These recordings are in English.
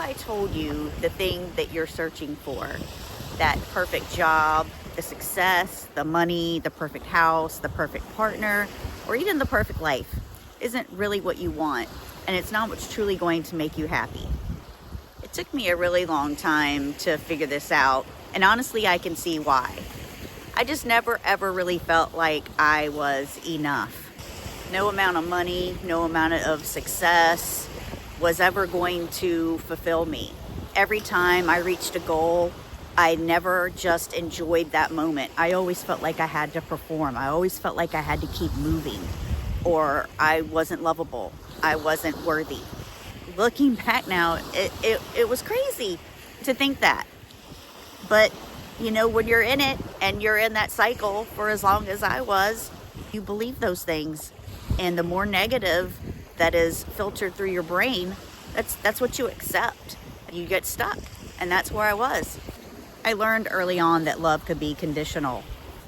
I told you the thing that you're searching for, that perfect job, the success, the money, the perfect house, the perfect partner, or even the perfect life, isn't really what you want, and it's not what's truly going to make you happy. It took me a really long time to figure this out, and honestly, I can see why. I just never ever really felt like I was enough. No amount of money, no amount of success was ever going to fulfill me. Every time I reached a goal, I never just enjoyed that moment. I always felt like I had to perform. I always felt like I had to keep moving, or I wasn't lovable. I wasn't worthy. Looking back now, it was crazy to think that. But, you know, when you're in it and you're in that cycle for as long as I was, you believe those things. And the more negative that is filtered through your brain, that's what you accept. You get stuck. And that's where I was. I learned early on that love could be conditional,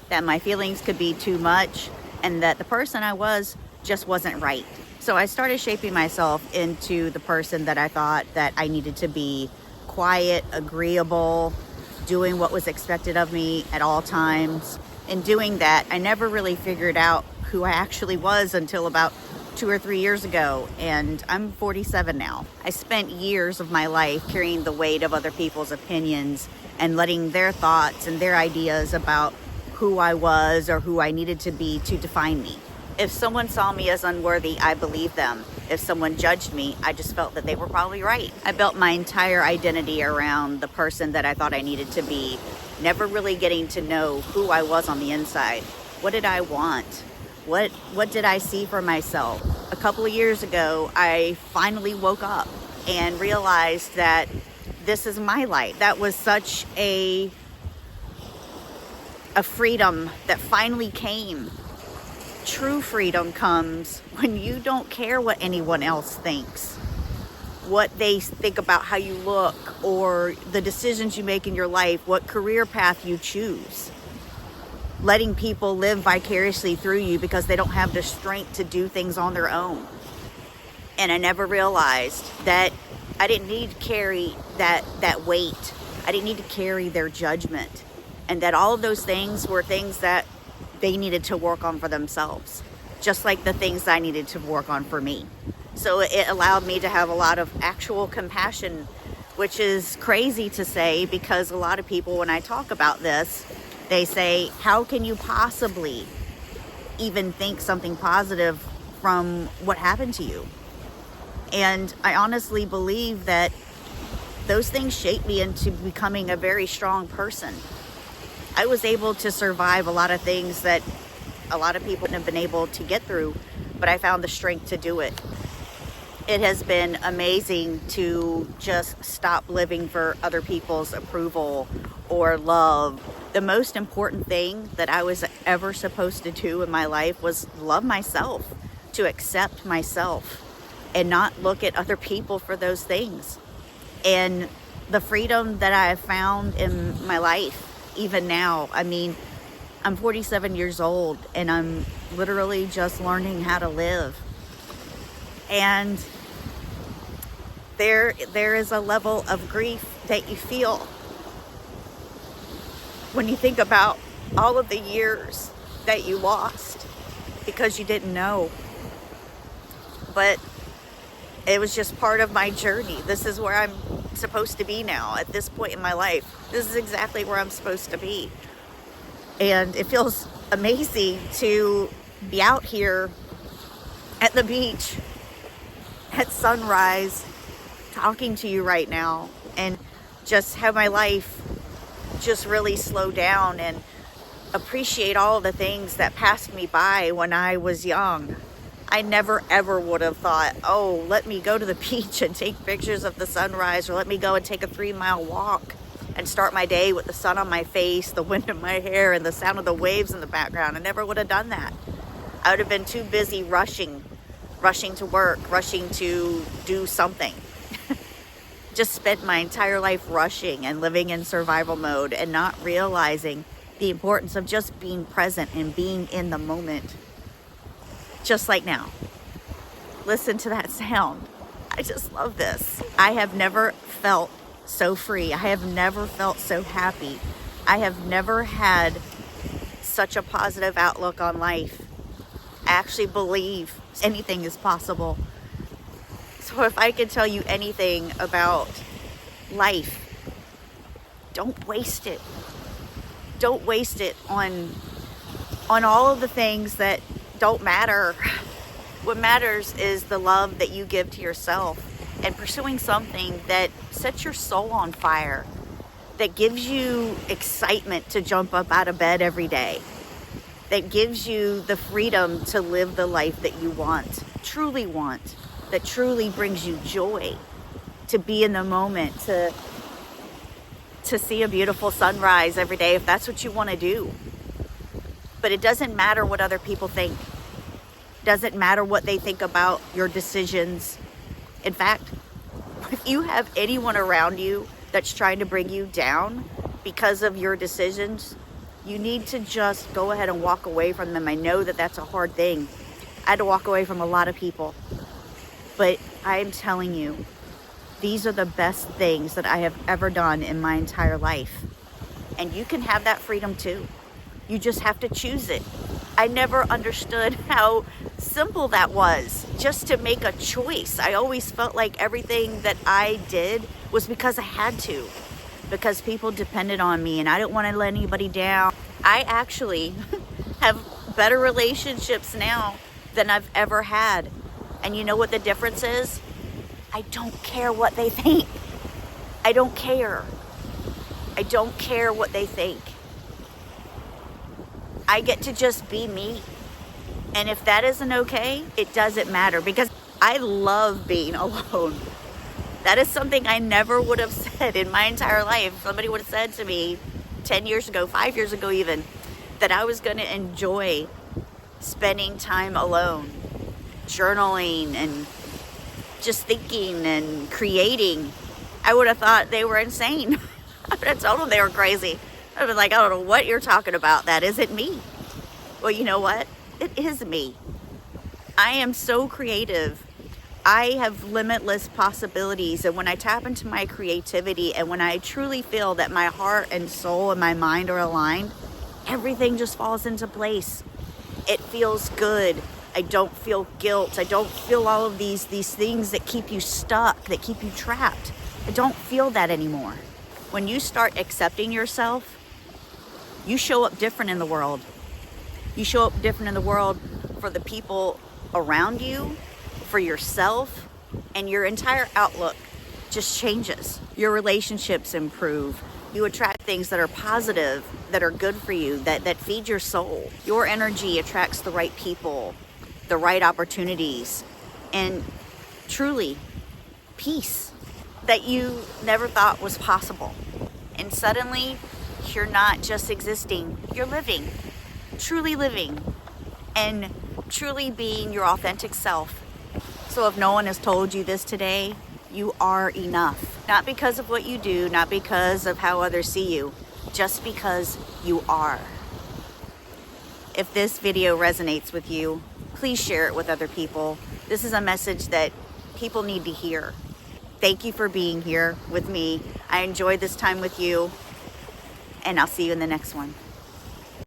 that my feelings could be too much, and that the person I was just wasn't right. So I started shaping myself into the person that I thought that I needed to be: quiet, agreeable, doing what was expected of me at all times. In doing that, I never really figured out who I actually was until about 2 or 3 years ago, and I'm 47 now. I spent years of my life carrying the weight of other people's opinions and letting their thoughts and their ideas about who I was or who I needed to be to define me. If someone saw me as unworthy, I believed them. If someone judged me, I just felt that they were probably right. I built my entire identity around the person that I thought I needed to be, never really getting to know who I was on the inside. What did I want? What did I see for myself? A couple of years ago, I finally woke up and realized that this is my life. That was such a freedom that finally came. True freedom comes when you don't care what anyone else thinks, what they think about how you look, or the decisions you make in your life, what career path you choose. Letting people live vicariously through you because they don't have the strength to do things on their own. And I never realized that I didn't need to carry that weight. I didn't need to carry their judgment. And that all of those things were things that they needed to work on for themselves, just like the things I needed to work on for me. So it allowed me to have a lot of actual compassion, which is crazy to say, because a lot of people, when I talk about this, they say, how can you possibly even think something positive from what happened to you? And I honestly believe that those things shaped me into becoming a very strong person. I was able to survive a lot of things that a lot of people wouldn't have been able to get through, but I found the strength to do it. It has been amazing to just stop living for other people's approval or love. The most important thing that I was ever supposed to do in my life was love myself, to accept myself, and not look at other people for those things. And the freedom that I have found in my life, even now, I mean, I'm 47 years old and I'm literally just learning how to live. And there is a level of grief that you feel when you think about all of the years that you lost because you didn't know. But it was just part of my journey. This is where I'm supposed to be now at this point in my life. This is exactly where I'm supposed to be. And it feels amazing to be out here at the beach at sunrise talking to you right now, and just have my life just really slow down and appreciate all the things that passed me by when I was young. I never ever would have thought, oh, let me go to the beach and take pictures of the sunrise, or let me go and take a 3-mile walk and start my day with the sun on my face, the wind in my hair, and the sound of the waves in the background. I never would have done that. I would have been too busy rushing to work, rushing to do something. Just spent my entire life rushing and living in survival mode and not realizing the importance of just being present and being in the moment. Just like now. Listen to that sound. I just love this. I have never felt so free. I have never felt so happy. I have never had such a positive outlook on life. I actually believe anything is possible. So if I could tell you anything about life, don't waste it. Don't waste it on all of the things that don't matter. What matters is the love that you give to yourself and pursuing something that sets your soul on fire, that gives you excitement to jump up out of bed every day, that gives you the freedom to live the life that you want, that truly brings you joy, to be in the moment, to see a beautiful sunrise every day if that's what you want to do. But it doesn't matter what other people think. It doesn't matter what they think about your decisions. In fact, if you have anyone around you that's trying to bring you down because of your decisions, you need to just go ahead and walk away from them. I know that that's a hard thing. I had to walk away from a lot of people. But I am telling you, these are the best things that I have ever done in my entire life. And you can have that freedom too. You just have to choose it. I never understood how simple that was, just to make a choice. I always felt like everything that I did was because I had to, because people depended on me and I didn't want to let anybody down. I actually have better relationships now than I've ever had. And you know what the difference is? I don't care what they think. I don't care. I don't care what they think. I get to just be me. And if that isn't okay, it doesn't matter, because I love being alone. That is something I never would have said in my entire life. Somebody would have said to me 10 years ago, 5 years ago even, that I was going to enjoy spending time alone, journaling and just thinking and creating. I would have thought they were insane. I would have told them they were crazy. I was like, I don't know what you're talking about. That isn't me. Well, you know what? It is me. I am so creative. I have limitless possibilities. And when I tap into my creativity and when I truly feel that my heart and soul and my mind are aligned, everything just falls into place. It feels good. I don't feel guilt. I don't feel all of these things that keep you stuck, that keep you trapped. I don't feel that anymore. When you start accepting yourself, you show up different in the world. You show up different in the world for the people around you, for yourself, and your entire outlook just changes. Your relationships improve. You attract things that are positive, that are good for you, that feed your soul. Your energy attracts the right people, the right opportunities, and truly peace that you never thought was possible. And suddenly you're not just existing, you're living, truly living, and truly being your authentic self. So if no one has told you this today, you are enough. Not because of what you do, not because of how others see you, just because you are. If this video resonates with you, please share it with other people. This is a message that people need to hear. Thank you for being here with me. I enjoyed this time with you, and I'll see you in the next one.